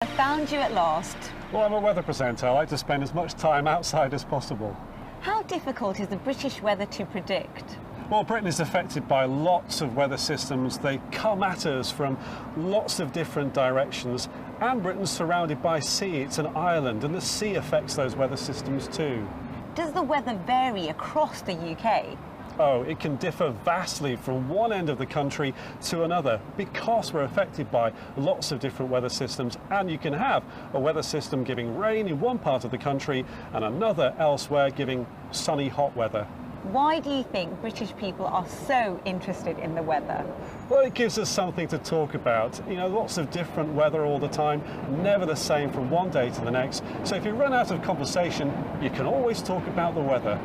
I found you at last. Well, I'm a weather presenter. I like to spend as much time outside as possible. How difficult is the British weather to predict? Well, Britain is affected by lots of weather systems. They come at us from lots of different directions. And Britain's surrounded by sea. It's an island, and the sea affects those weather systems too. Does the weather vary across the UK? Oh, it can differ vastly from one end of the country to another because we're affected by lots of different weather systems, and you can have a weather system giving rain in one part of the country and another elsewhere giving sunny, hot weather. Why do you think British people are so interested in the weather? Well, it gives us something to talk about. You know, lots of different weather all the time, never the same from one day to the next. So if you run out of conversation, you can always talk about the weather.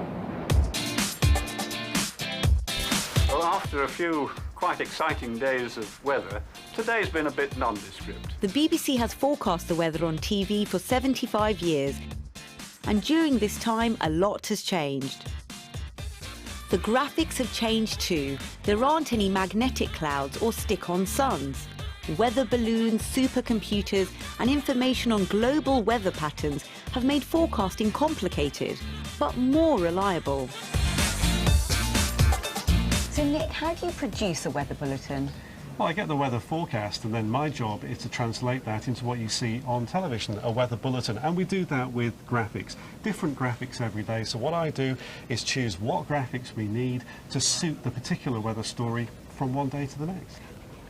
Well, after a few quite exciting days of weather, today's been a bit nondescript. The BBC has forecast the weather on TV for 75 years, and during this time a lot has changed. The graphics have changed too. There aren't any magnetic clouds or stick-on suns. Weather balloons, supercomputers and information on global weather patterns have made forecasting complicated, but more reliable. So Nick, how do you produce a weather bulletin? Well, I get the weather forecast, and then my job is to translate that into what you see on television, a weather bulletin. And we do that with graphics, different graphics every day. So what I do is choose what graphics we need to suit the particular weather story from one day to the next.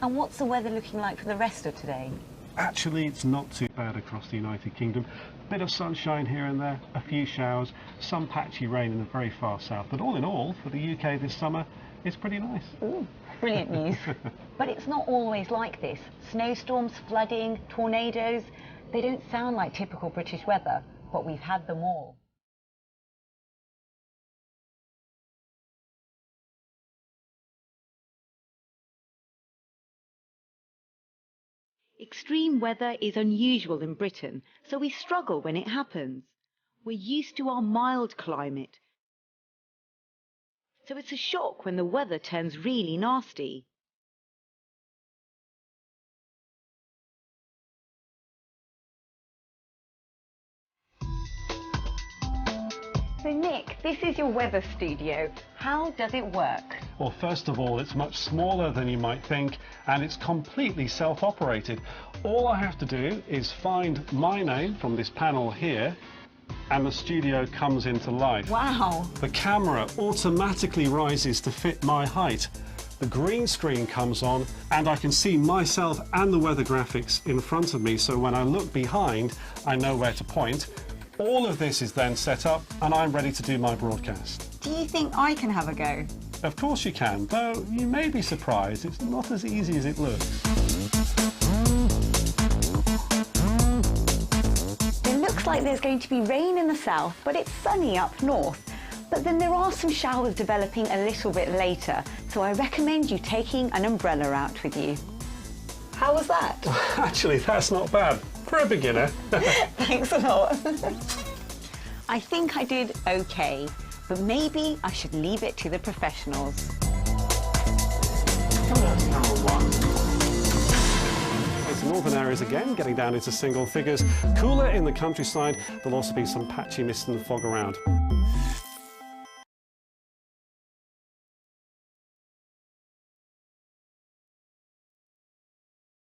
And what's the weather looking like for the rest of today? Actually, it's not too bad across the United Kingdom. A bit of sunshine here and there, a few showers, some patchy rain in the very far south. But all in all, for the UK this summer, it's pretty nice. Ooh, brilliant news. But it's not always like this. Snowstorms, flooding, tornadoes, they don't sound like typical British weather, but we've had them all. Extreme weather is unusual in Britain, so we struggle when it happens. We're used to our mild climate, so it's a shock when the weather turns really nasty. So Nick, this is your weather studio. How does it work? Well, first of all, it's much smaller than you might think, and it's completely self-operated. All I have to do is find my name from this panel here, and the studio comes into life. Wow. The camera automatically rises to fit my height. The green screen comes on, and I can see myself and the weather graphics in front of me, so when I look behind, I know where to point. All of this is then set up, and I'm ready to do my broadcast. Do you think I can have a go? Of course you can, though you may be surprised. It's not as easy as it looks. It looks like there's going to be rain in the south, but it's sunny up north. But then there are some showers developing a little bit later, so I recommend you taking an umbrella out with you. How was that? Actually, that's not bad. For a beginner. Thanks a lot. I think I did okay, but maybe I should leave it to the professionals. It's northern areas again, getting down into single figures. Cooler in the countryside. There'll also be some patchy mist and fog around.